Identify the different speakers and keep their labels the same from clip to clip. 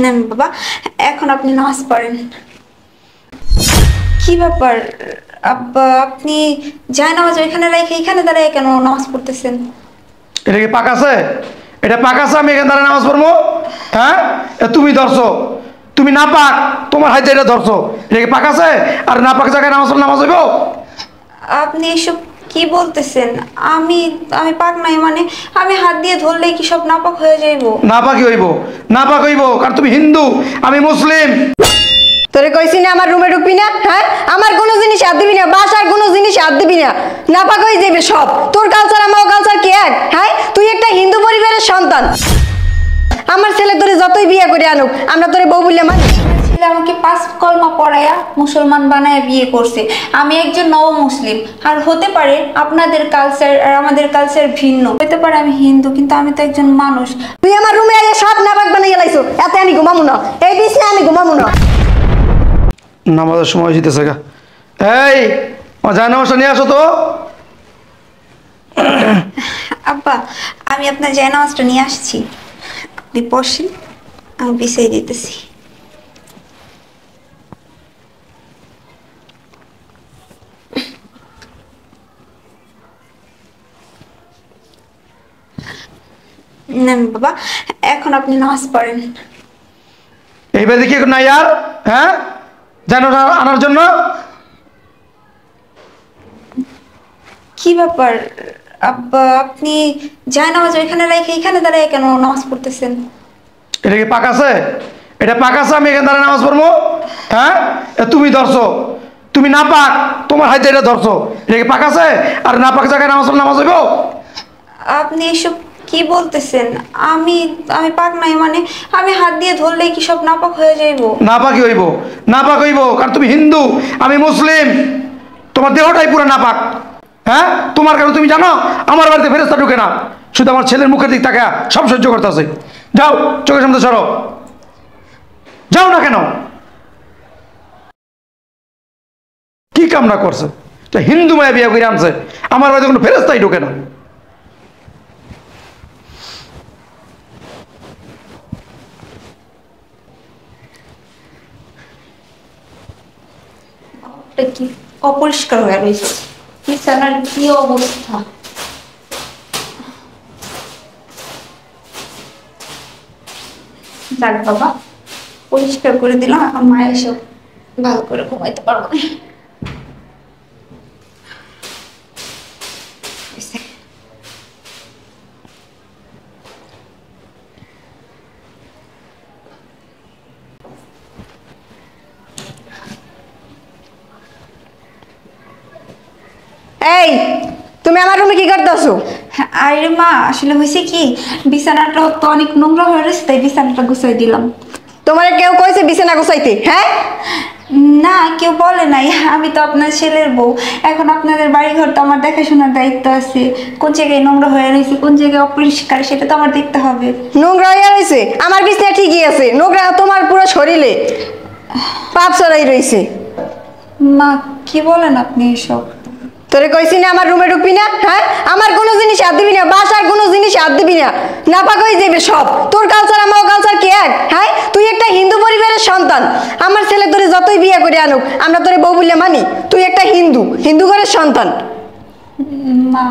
Speaker 1: না বাবা, এখন আপনি নামাজ পড়েন। কি ব্যাপার আব্বা, আপনি যায় নামাজ ওইখানে রেখে এখানে দাঁড়িয়ে কেন নামাজ পড়তেছেন?
Speaker 2: এটা কি পাক আছে? এটা পাক আছে আমি এখানে দাঁড়িয়ে নামাজ পড়বো? হ্যাঁ, তুমি ধরছো, তুমি না পাক, তোমার হাতে এটা ধরছো, এটা কি পাক আছে? আর না পাক জায়গায় নামাজ পড়লে নামাজ হইব?
Speaker 1: আপনি এসব কি বলতেছেন? আমি আমি পাক নাই মানে আমি হাত দিয়ে ধরলেই কি সব নাপাক হয়ে যাইব?
Speaker 2: না পাকই হইব, না পাক হইব, কারণ তুমি হিন্দু, আমি মুসলিম।
Speaker 3: তোরে কইছি না আমার রুমে ঢুকবি না? হ্যাঁ, আমার কোনো জিনিস হাত দিবি না, বাসার কোনো জিনিস হাত দিবি না, নাপাক হয়ে যাবে সব। তোর কালচার আমার কালচার কি এক? হ্যাঁ, তুই একটা হিন্দু পরিবারের সন্তান। আমার ছেলে তোরে যতই বিয়ে করে আনুক, আমরা তোরে বউ বললে মানি?
Speaker 1: ছেলে আমাকে 5 কলমা পড়ায়া মুসলমান বানায় বিয়ে করছে। আমি একজন নব মুসলিম। আর হতে পারে আপনাদের কালচার আর আমাদের কালচার ভিন্ন, হতে পারে আমি হিন্দু, কিন্তু আমি তো একজন মানুষ।
Speaker 3: তুই আমার রুমে আইয়া সব নাপাক বানাইয়া লাইছো, এতে আমি ঘুমামু না, এই বিছনা আমি ঘুমামু না।
Speaker 2: নামাজের সময় জিতেছে গা। এই যায় নামাজটা নিয়ে আসো তো।
Speaker 1: আব্বা, আমি আপনার জায়নামাজটা নিয়ে আসছি, আপনি বসেন, আমি বিছিয়ে দিতেছি। নেন বাবা, এখন আপনি নামাজ পড়েন।
Speaker 2: এইবার দেখি না ইয়ার, হ্যাঁ, জানো আনার জন্য।
Speaker 1: কি ব্যাপার আব্বা, আপনি যায় নামাজ ওইখানে রেখে এখানে দাঁড়িয়ে কেন নামাজ পড়তেছেন?
Speaker 2: এটা কি পাক আছে? এটা পাক আছে আমি এখানে দাঁড়িয়ে নামাজ পড়বো? হ্যাঁ, তুমি ধরছো, তুমি না পাক, তোমার হাতে এটা ধরছো, এটা কি পাক আছে? আর না পাক জায়গায় নামাজ পড়লে নামাজ হইব?
Speaker 1: আপনি এসব কি বলতেছেন? আমি আমি পাক নাই মানে আমি হাত দিয়ে ধরলেই কি সব নাপাক হয়ে যাইব?
Speaker 2: না পাকই হইব, না পাক হইব, কারণ তুমি হিন্দু, আমি মুসলিম, তোমার দেহটাই পুরো না পাক। হ্যাঁ, তোমার কারণ তুমি জানো আমার বাড়িতে ফেরেশতা ঢুকে না, শুধু আমার ছেলের মুখের দিক তাকা সব সহ্য করতেছে। যাও, চোখের সামনে সরো, যাও না কেন? কি কামনা করছে? হিন্দু মায়া বিয়া করে আনছে, আমার বাড়িতে কোনো ফেরেশতাই ঢুকে না।
Speaker 1: কি অপরিষ্কার হয়ে রয়েছে, বিছানার কি অবস্থা! যাক বাবা, পরিষ্কার করে দিলাম, এখন মায়ের সব ভালো করে ঘুমাইতে পারবো না।
Speaker 3: এই, তুমি আমার রুমে কি করতেছো?
Speaker 1: আরে মা, আসলে হয়েছে কি, বিছানাটা তো অনেক নোংরা হয়ে রয়েছে, তাই বিছানাটা গুছাই দিলাম।
Speaker 3: তোমারে কেউ কইছে বিছানা গুছাইতে? হ্যাঁ,
Speaker 1: না, কেউ বলে নাই, আমি তো আপনার ছেলের বউ। এখন আপনাদের বাড়িঘর তো আমার দেখাশোনার দায়িত্ব আছে। কোন জায়গায় নোংরা হয়ে রয়েছে, কোন জায়গায় অপরিষ্কার, সেটা তো আমার দেখতে হবে।
Speaker 3: নোংরা হইয়া রয়েছে? আমার বিছনা ঠিকই আছে, নোংরা তোমার পুরো শরীরে পাপ চড়াই রয়েছে।
Speaker 1: মা, কি বলেন আপনি এসব?
Speaker 3: তোরে কইছি না আমার রুমে ঢুকবি না? হ্যাঁ, আমার কোনো জিনিস হাত দিবি না, বাসার কোনো জিনিস হাত দিবি না, নাপাক হয়ে যাবে সব। তোর কালচার আমার কালচার কি এক? হ্যাঁ, তুই একটা হিন্দু পরিবারের সন্তান। আমার ছেলে তোরে যতই বিয়ে করে আনুক, আমরা তোরে বউ বললে মানি? তুই একটা হিন্দু, হিন্দু ঘরের সন্তান।
Speaker 1: মা,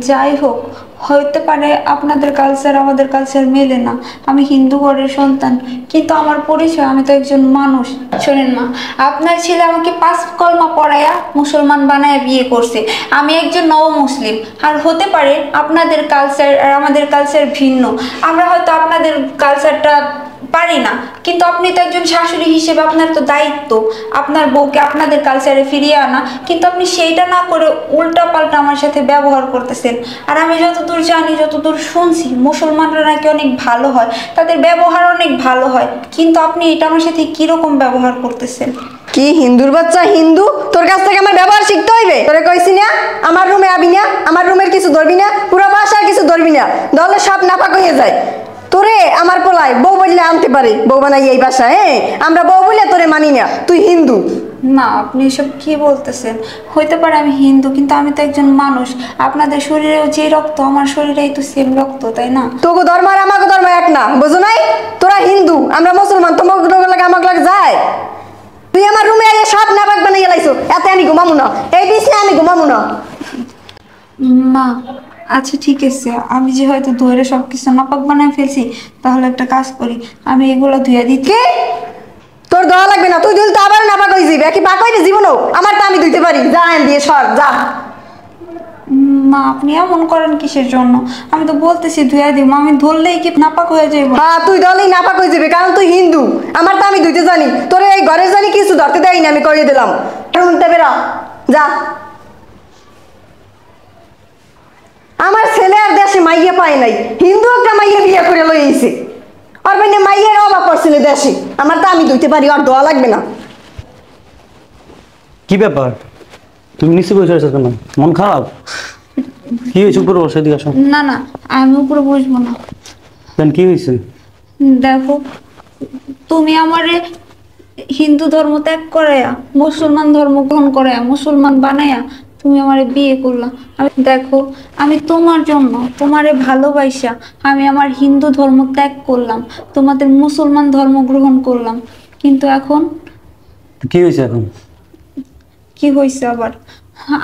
Speaker 1: যাই হোক, হইতে পারে আপনাদের কালচার আমাদের কালচার মেলে না, আমি হিন্দু ঘরের সন্তান, কিন্তু আমার পরিচয় আমি তো একজন মানুষ। শোনেন মা, আপনার ছেলে আমাকে 5 কলমা পড়ায়া মুসলমান বানায় বিয়ে করছে। আমি একজন নব মুসলিম। আর হতে পারে আপনাদের কালচার আর আমাদের কালচার ভিন্ন, আমরা হয়তো আপনাদের কালচারটা পারি না, কিন্তু আপনি তো একজন শাশুড়ি হিসেবে আপনার তো দায়িত্ব আপনার বউকে আপনাদের কালচারে ফিরিয়ে আনা, কিন্তু আপনি সেইটা না করে উল্টা পাল্টা আমার সাথে ব্যবহার করতেছেন। আর আমি যতদূর জানি, যতদূর শুনছি, মুসলমানরা নাকি অনেক ভালো হয়, তাদের ব্যবহার অনেক ভালো হয়, কিন্তু আপনি এটা আমার সাথে কিরকম ব্যবহার করতেছেন?
Speaker 3: কি হিন্দুর বাচ্চা হিন্দু, তোর কাছ থেকে আমার ব্যবহার শিখতে হইবে? তোরে কইছি না আমার রুমে আবি না, আমার রুমের কিছু ধরবি না, পুরো বাসার কিছু ধরবি না, দলে সব নাপাক হয়ে যায়। তোরে আমার পোলায় বউ বললে আনতে পারে, বউ বানাই এই বাসা। হ্যাঁ, আমরা বউ বললে তোরে মানি না, তুই হিন্দু।
Speaker 1: না, আপনি এসব কি বলতেছেন? হইতে পারে আমি হিন্দু, কিন্তু আমি তো একজন মানুষ। আপনাদের শরীরেও যে রক্ত, আমার শরীরেই তো সেম রক্ত, তাই না?
Speaker 3: তোকে ধর্ম আর আমাকে ধর্ম এক না, বুঝো নাই? তোরা তোরা হিন্দু আমরা মুসলমান, তোমার লাগে আমার লাগে যায়। তুই আমার রুমে আইয়া সব নাপাক বানিয়ে গেলাইছো, এতে আমি ঘুমাবো না, এই বিছনায় আমি ঘুমাবো না।
Speaker 1: মা আচ্ছা ঠিক আছে, আমি যে হয়তো ধরে সব কিছু নাপাক বানায় ফেলছি, তাহলে একটা কাজ করি, আমি এগুলো ধুয়ে দিচ্ছি।
Speaker 3: কে তোর দেওয়া লাগবে না, তুই ধুলে তো আবার নাপাক হয়ে যাবি, কি পাক হইবে জীবনও? আমার তো আমি ধুইতে পারি, যা আইন দিয়ে সর যা।
Speaker 1: মা আপনি এমন করেন কিসের জন্য? আমি তো বলতেছি ধুয়ে দিব, আমি ধরলেই কি নাপাক হয়ে যাইব?
Speaker 3: হ্যাঁ তুই ধরলেই নাপাক হয়ে যাবে, কারণ তুই হিন্দু। আমার তো আমি ধুইতে জানি, তোর এই ঘরে জানি কিছু ধরতে দেয়নি, আমি করিয়ে দিলাম। রুমতে বেরা যা। আমার ছেলে আর দেশে মাইয়া পায় নাই, হিন্দু একটা মাইয়া বিয়ে করে লই আইছে, আর মানে মাইয়ের অভাব পড়ছিল দেশে। আমার তো আমি ধুইতে পারি, আর দোয়া লাগবে না।
Speaker 4: কি ব্যাপার, তুমি নিচে বসে আছো কেন? মন খারাপ? কি হয়েছে? উপরে বসে দিকে আসো।
Speaker 1: না না, আমি উপরে বসবো না।
Speaker 4: কেন, কি হয়েছে?
Speaker 1: দেখো, তুমি আমারে হিন্দু ধর্ম ত্যাগ করাইয়া মুসলমান ধর্ম গ্রহণ করাইয়া মুসলমান বানাইয়া তুমি আমারে বিয়ে করলা। আমি দেখো, আমি তোমার জন্য, তোমারে ভালোবাসা আমি আমার হিন্দু ধর্ম ত্যাগ করলাম, তোমাদের মুসলমান ধর্ম গ্রহণ করলাম। কিন্তু এখন
Speaker 4: কি হয়েছে এখন?
Speaker 1: কি হয়েছে আবার?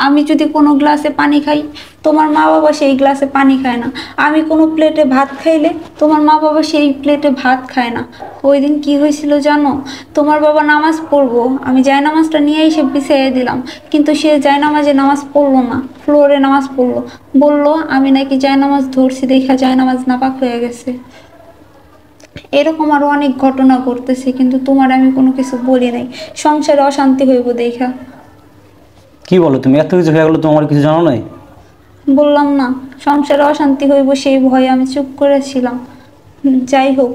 Speaker 1: আমি যদি কোনো গ্লাসে পানি খাই, তোমার মা বাবা সেই গ্লাসে পানি খায় না। আমি কোনো প্লেটে ভাত খাইলে তোমার মা বাবা সেই প্লেটে ভাত খায় না। ওই দিন কি হয়েছিল জানো? তোমার বাবা নামাজ পড়বো, আমি জায়নামাজটা নিয়ে এসে বিছিয়ে দিলাম, কিন্তু সে জায়নামাজে নামাজ পড়লো না, ফ্লোরে নামাজ পড়লো। বললো আমি নাকি জায়নামাজ ধরছি দেখা জায়নামাজ নাপাক হয়ে গেছে। এরকম আরো অনেক ঘটনা ঘটতেছে, কিন্তু তোমার আমি কোনো কিছু বলি নাই, সংসারে অশান্তি হইব দেখা।
Speaker 4: কি বলো তুমি? এত কিছু হয়ে গেলো, তোমার কিছু জানো নাই?
Speaker 1: বললাম না, সংসারে অশান্তি হইব সেই ভয়ে আমি চুপ করেছিলাম। যাই হোক,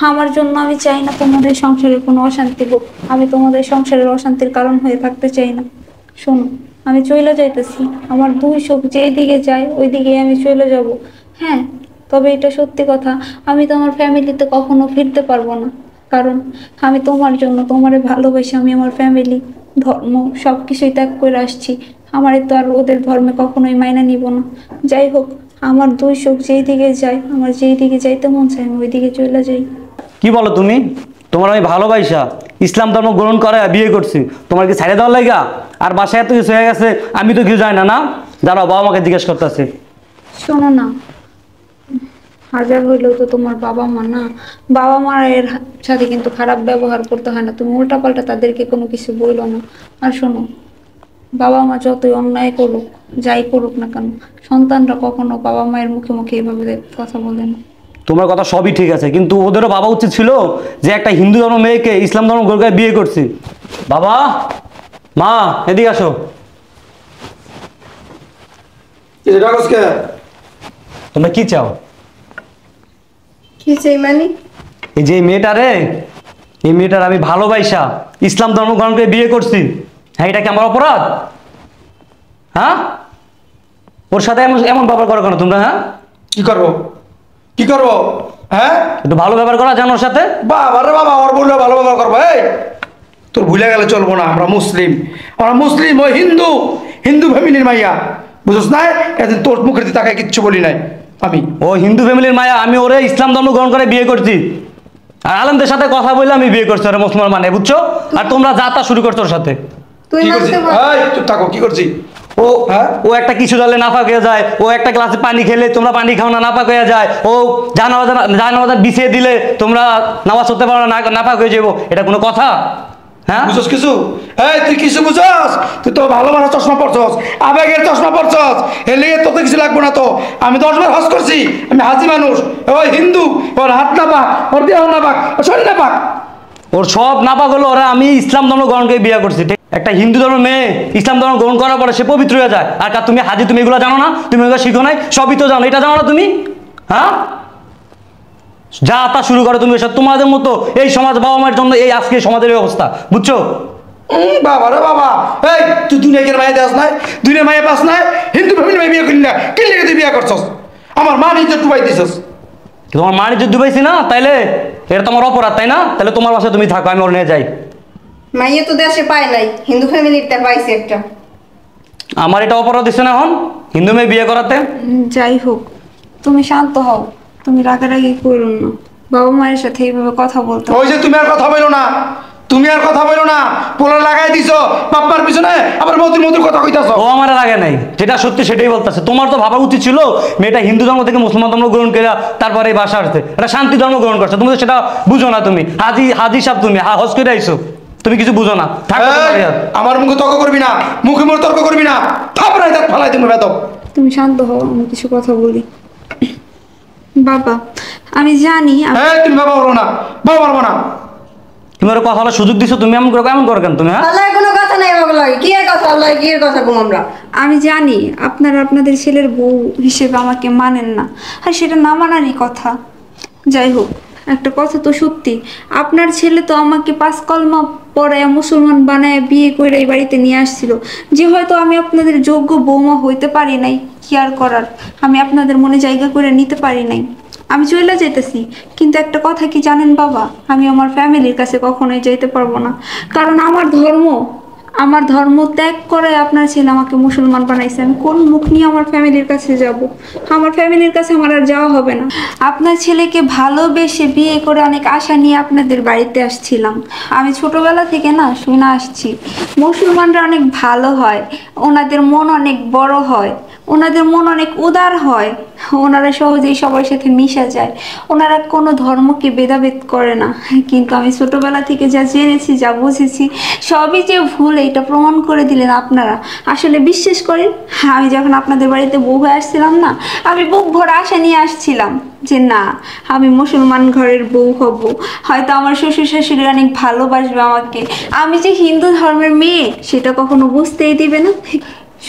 Speaker 1: আমার জন্য আমি চাই না তোমাদের সংসারে কোনো অশান্তি হোক, আমি তোমাদের সংসারের অশান্তির কারণ হয়ে থাকতে চাই না। শোনো, আমি চলে যাইতেছি, আমার দুই চোখ যেই দিকে যায় ওই দিকে আমি চলে যাব। হ্যাঁ, তবে এটা সত্যি কথা, আমি তোমার ফ্যামিলিতে কখনো ফিরতে পারবো না, কারণ আমি তোমার জন্য, তোমারে ভালোবাসি, আমি আমার ফ্যামিলি ধর্ম সব কিছুই ত্যাগ করে আসছি। আমার তো আর ওদের ধর্মে কখনোই মাইনা নিব না। যাই হোক, আমার দুই চোখ যেই দিকে যায়, আমার যেই দিকে যাইতে মন চায় আমি ওই দিকে চলে যাই।
Speaker 4: কি বলো তুমি? তোমার আমি ভালোবাসা ইসলাম ধর্ম গ্রহণ করে বিয়ে করছি, তোমার কি ছাড়ে দেওয়ার লাগা? আর বাসায় এত কিছু হয়ে গেছে, আমি তো কিছু জানি না। না দাঁড়াও, বাবা মাকে জিজ্ঞেস করতেছি।
Speaker 1: শোনো না, হাজার হইলেও তো তোমার বাবা মা না, বাবা মায়ের সাথে কিন্তু খারাপ ব্যবহার করতে হয় না, তুমি উল্টাপাল্টা তাদেরকে কোনো কিছু বইলো না। আর শোনো, বাবা মা যতই অন্যায় করুক, যাই করুক না কেন, সন্তানরা কখনো বাবা মায়ের মুখে মুখে এইভাবে কথা বলে না।
Speaker 4: তোমার কথা সবই ঠিক আছে, কিন্তু ওদেরও ভাবা উচিত ছিল যে একটা হিন্দু ধর্ম মেয়েকে ইসলাম ধর্ম গ্রহণ করে বিয়ে করছি। বাবা মা এদিকে আসো। তোমরা কি চাও?
Speaker 3: কি চাই মানে?
Speaker 4: এই যে মেয়েটারে, এই মেয়েটার আমি ভালোবাসা ইসলাম ধর্ম গ্রহণ করে বিয়ে করছি, হ্যাঁ এটা কি আমার অপরাধ? হ্যাঁ, ওর সাথে এমন এমন ব্যবহার করো কেন তোমরা? হ্যাঁ,
Speaker 2: কি করবো, কি করবো? হ্যাঁ,
Speaker 4: একটু ভালো ব্যবহার করা জানো ওর সাথে।
Speaker 2: বাবা রে বাবা, ওর বললে ভালো ব্যবহার করবো? এই তোর ভুলে গেলে চলবো না, আমরা মুসলিম, আমরা মুসলিম, ওই হিন্দু, হিন্দু ফ্যামিলির মাইয়া, বুঝছ না? এদিন তোর মুখের দিকে তাকায় কিচ্ছু বলি নাই আমি।
Speaker 4: ও হিন্দু ফ্যামিলির মায়া, আমি ওরে ইসলাম ধর্ম গ্রহণ করে বিয়ে করছি, আর আলমদের সাথে কথা বলে আমি বিয়ে করছি ওরা মুসলমান মানে, বুঝছো? আর তোমরা যা তা শুরু করছো ওর সাথে।
Speaker 3: তুই
Speaker 2: কি করছি?
Speaker 3: মানতে পার?
Speaker 2: এই চুপ থাকো, কি করছি?
Speaker 4: ও
Speaker 2: হ্যাঁ?
Speaker 4: ও একটা কিছু দলে নাপাক হয়ে যায়, ও একটা গ্লাসে পানি খেলে তোমরা পানি খাও না, নাপাক হয়ে যায়। ও জানামাজ বিছিয়ে দিলে তোমরা নামাজ পড়তে পারো না, নাপাক হয়ে যাবো। এটা কোনো কথা? হ্যাঁ,
Speaker 2: বুঝছস কিছু? এই তুই কিছু বুঝছস? তুই তো ভালোবাসা চশমা পড়ছস, আবেগের চশমা পড়ছস, এলে তোর তো কিছু লাগবে না তো। আমি 10 বার হজ করছি, আমি হাজি মানুষ। ওই হিন্দু, ওর হাত না পাক, ওর দেহ না পাক, ওর শরীর না পাক।
Speaker 4: ওর সব নাপাক হলো, ওরা আমি ইসলাম ধর্ম গ্রহণ করে বিয়ে করছি। ঠিক, একটা হিন্দু ধর্ম মেয়ে ইসলাম ধর্ম গ্রহণ করার পরে সে পবিত্র হয়ে যায়। আর তুমি হাজি, তুমি এগুলো জানো না? তুমি এগুলো শিখো নাই? সবই তো জানো, এটা জানো না তুমি? হ্যাঁ, যা তা শুরু করো তুমি এসব। তোমাদের মতো এই সমাজ, বাবা মায়ের জন্য এই আজকে সমাজের এই অবস্থা, বুঝছো?
Speaker 2: বাবা রে বাবা, এই তুই দুনিয়াকে মায়ে দেস নাই, দুনিয়া মায়ে পাস নাই, হিন্দু ফ্যামিলি মায়ে বিয়ে করলি না, কি লেগে তুই বিয়ে করছস? আমার মা নিজে ডুবাই দিছস।
Speaker 4: তোমার মা নিজে ডুবাইছি না, তাইলে এটা তোমার অপরাধ, তাই না? তাহলে তোমার বাসায় তুমি থাকো, আমি ওর নিয়ে যাই।
Speaker 3: মাইয়া তো দেশে পায় নাই, হিন্দু ফ্যামিলিতে পাইছে একটা।
Speaker 4: আমার এটা অপরাধ দিচ্ছে না এখন হিন্দু মেয়ে বিয়ে করাতে?
Speaker 1: যাই হোক, তুমি শান্ত হও, তুমি রাগারাগি করো না। বাবা মায়ের সাথে এইভাবে কথা বলতে হয়।
Speaker 2: ওই যে তুমি আর কথা বলো না, তুমি আর কথা বলো না, পোলা লাগাই দিছো বাপ্পার পিছনে, আবার মধুর মধুর কথা কইতাছো।
Speaker 4: ও আমার লাগে নাই, যেটা সত্যি সেটাই বলতেছে। তোমার তো ভাবা উচিত ছিল মেয়েটা হিন্দু ধর্ম থেকে মুসলমান ধর্ম গ্রহণ করে তারপরে এই বাসা আসছে, এটা শান্তি ধর্ম গ্রহণ করছে। তুমি তো সেটা বুঝো না। তুমি হাজি সাহেব, তুমি হজ করে আইছো, তুমি কিছু বুঝো না। থাকো তোমার ইয়ার।
Speaker 2: আমার মুখে তর্ক করবি না, মুখে মুখে তর্ক করবি না, থাপড়াই দাঁত ফালাই তুমি বেদব।
Speaker 1: তুমি শান্ত হও, আমি কিছু কথা বলি। বাবা আমি জানি
Speaker 2: তুমি বাবা বলো না, বাবা বলবো না।
Speaker 4: তুমি ওর কথা বলার সুযোগ দিছো, তুমি এমন করো কেন তুমি? হ্যাঁ
Speaker 3: আল্লাহ কোনো কথা নাই বাবা লাগে, কি এর কথা আল্লাহ, কি এর কথা কম আমরা।
Speaker 1: আমি জানি আপনারা আপনাদের ছেলের বউ হিসেবে আমাকে মানেন না, আর সেটা না মানারই কথা। যাই হোক, একটা কথা তো সত্যি, আপনার ছেলে তো আমাকে 5 কলমা পড়ায় মুসলমান বানায় বিয়ে করে এই বাড়িতে নিয়ে আসছিল, যে হয়তো আমি আপনাদের যোগ্য বৌমা হইতে পারি নাই। কি আর করার, আমি আপনাদের মনে জায়গা করে নিতে পারি নাই, আমি চলে যেতেছি। কিন্তু একটা কথা কি জানেন বাবা, আমি আমার ফ্যামিলির কাছে কখনোই যাইতে পারবো না, কারণ আমার ধর্ম ত্যাগ করে আপনার ছেলে আমাকে মুসলমান বানাইছে। আমি কোন মুখ নিয়ে আমার ফ্যামিলির কাছে যাব? আমার ফ্যামিলির কাছে আমার আর যাওয়া হবে না। আপনার ছেলেকে ভালোবেসে বিয়ে করে অনেক আশা নিয়ে আপনাদের বাড়িতে আসছিলাম। আমি ছোটবেলা থেকে না শুনে আসছি মুসলমানরা অনেক ভালো হয়, ওনাদের মন অনেক বড় হয়, ওনাদের মন অনেক উদার হয়, ওনারা সহজেই সবার সাথে মিশা যায়, ওনারা কোনো ধর্মকে ভেদাভেদ করে না। কিন্তু আমি ছোটবেলা থেকে যা জেনেছি, যা বুঝেছি, সবই যে ভুল এটা প্রমাণ করে দিলেন আপনারা। আসলে বিশ্বাস করেন, আমি যখন আপনাদের বাড়িতে বউ হয়ে আসছিলাম না, আমি বুক ভরা আশা নিয়ে আসছিলাম যে না, আমি মুসলমান ঘরের বউ হব, হয়তো আমার শ্বশুর শাশুড়ি অনেক ভালোবাসবে আমাকে, আমি যে হিন্দু ধর্মের মেয়ে সেটা কখনো বুঝতেই দিবে না।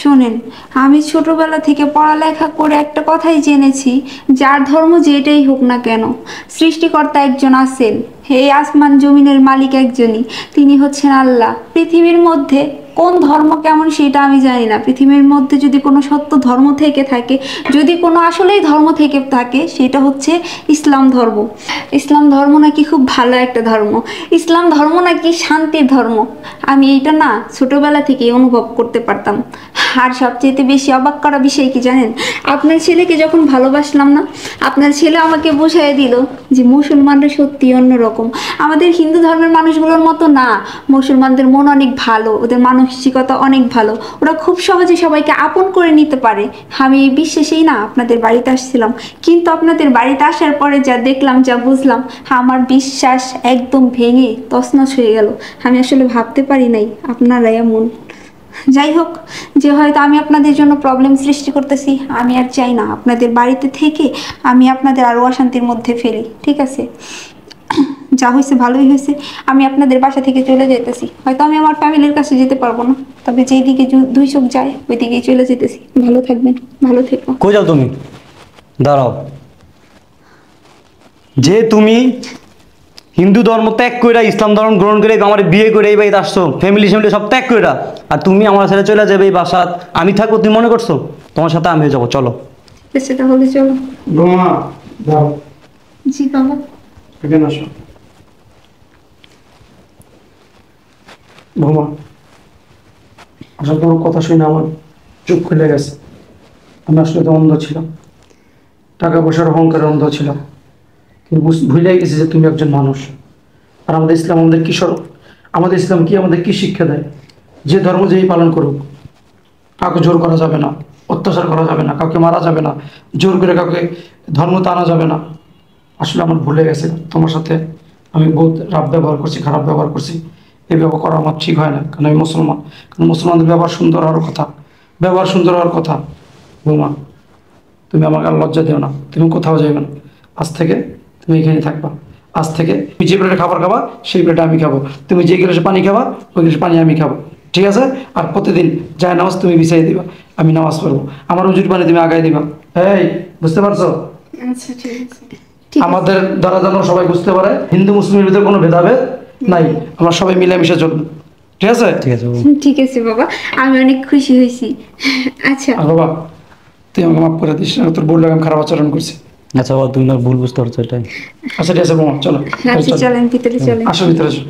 Speaker 1: শোনেন, আমি ছোটবেলা থেকে পড়ালেখা করে একটা কথাই জেনেছি, যার ধর্ম যেটাই হোক না কেন, সৃষ্টিকর্তা একজন আছেন, এই আসমান জমিনের মালিক একজনই, তিনি হচ্ছেন আল্লাহ। পৃথিবীর মধ্যে কোন ধর্ম কেমন সেটা আমি জানি না, পৃথিবীর মধ্যে যদি কোনো সত্য ধর্ম থেকে থাকে, যদি কোনো আসলেই ধর্ম থেকে থাকে, সেটা হচ্ছে ইসলাম ধর্ম। ইসলাম ধর্ম নাকি খুব ভালো একটা ধর্ম, ইসলাম ধর্ম নাকি শান্তির ধর্ম। আমি এইটা না ছোটবেলা থেকেই অনুভব করতে পারতাম। আর সবচেয়ে বেশি অবাক করা বিষয় কি জানেন, আপনার ছেলেকে যখন ভালোবাসলাম না, আপনার ছেলে আমাকে বুঝিয়ে দিল যে মুসলমানরা সত্যি অন্যরকম, আমাদের হিন্দু ধর্মের মানুষগুলোর মতো না। মুসলমানদের মন অনেক ভালো, ওদের মানসিকতা অনেক ভালো, ওরা খুব সহজে সবাইকে আপন করে নিতে পারে। আমি এই বিশ্বাসেই না আপনাদের বাড়িতে আসছিলাম, কিন্তু আপনাদের বাড়িতে আসার পরে যা দেখলাম, যা বুঝলাম, আমার বিশ্বাস একদম ভেঙে তছনছ হয়ে গেল। আমি আসলে ভাবতে পারি নাই আপনারা এমন। যাই হোক, যে হয়তো আমি আপনাদের জন্য প্রবলেম সৃষ্টি করতেছি, আমি আর চাই না আপনাদের বাড়িতে থেকে আমি আপনাদের আরও অশান্তির মধ্যে ফেলি। ঠিক আছে, যা হয়েছে ভালোই হয়েছে, আমি আপনাদের বাসা থেকে চলে যেতেছি। হয়তো আমি আমার ফ্যামিলির কাছে যেতে পারবো না, তবে যেই দিকে দুই চোখ যায় ওই দিকেই চলে যেতেছি। ভালো থাকবেন, ভালো থেকো।
Speaker 4: কই যাও তুমি? দাঁড়াও, যে তুমি হিন্দু ধর্ম ত্যাগ করে ইসলাম ধর্ম গ্রহণ করে আমার বিয়ে করে এই বাড়িতে আসছো, ফ্যামিলি সব ত্যাগ করে, আর তুমি আমার ছেড়ে চলে যাবে এই বাসাত, আমি থাকবো তুমি মনে করছো? তোমার সাথে আমিও যাবো, চলো।
Speaker 1: ঠিক আছে তাহলে চলো।
Speaker 2: বৌমা দাও,
Speaker 1: জি বাবা।
Speaker 2: এখানে আসো। বৌমা, আসলে তোর কথা শুনে আমার চোখ খুলে গেছে। আমি আসলে তো অন্ধ ছিলাম, টাকা পয়সার অহংকারে অন্ধ ছিলাম, কিন্তু ভুলে গেছি যে তুমি একজন মানুষ। আর আমাদের ইসলাম আমাদের কি স্বরূপ, আমাদের ইসলাম কি আমাদের কি শিক্ষা দেয়, যে ধর্ম যেই পালন করুক, কাউকে জোর করা যাবে না, অত্যাচার করা যাবে না, কাউকে মারা যাবে না, জোর করে কাউকে ধর্মতে আনা যাবে না। আসলে আমার ভুলে গেছে, তোমার সাথে আমি বহুত রাফ ব্যবহার করছি, খারাপ ব্যবহার করছি। এই ব্যবহার করা আমার ঠিক হয় না, কারণ আমি মুসলমান। কারণ মুসলমানদের ব্যবহার সুন্দর হওয়ার কথা, ব্যবহার সুন্দর হওয়ার কথা। বৌমা, তুমি আমাকে আর লজ্জা দিও না, তুমি কোথাও যাবে না। আজ থেকে তুমি এখানে থাকবা। আজ থেকে তুমি যে প্লেটে খাবার খাবা সেই প্লেটে আমি খাবো, তুমি যে গ্লাসে পানি খাবা ওই গ্লাসে পানি আমি খাবো, ঠিক আছে? আর প্রতিদিন যায় নামাজ তুমি বিছাই দিবা, আমি নামাজ পড়বো, আমার উজুর পানি তুমি আগাই দিবা। এই বুঝতে পারছো?
Speaker 1: আচ্ছা ঠিক আছে।
Speaker 2: আমাদের দ্বারা যেন সবাই বুঝতে পারে হিন্দু মুসলিমের ভিতরে কোনো ভেদাভেদ নাই, আমরা সবাই মিলেমিশে চলবো, ঠিক আছে?
Speaker 4: ঠিক আছে
Speaker 1: ঠিক আছে বাবা, আমি অনেক খুশি হয়েছি। আচ্ছা
Speaker 2: আর বাবা, তুই আমাকে মাফ করে দিস, তোর বললে আমি খারাপ আচরণ করছি।
Speaker 4: আচ্ছা বাবা, তুমি না ভুল বুঝতে পারছো এটাই।
Speaker 2: আচ্ছা ঠিক আছে বৌমা, চলো
Speaker 1: আচ্ছা চলেন ভিতরে চলেন।
Speaker 2: আসো ভিতরে আসো।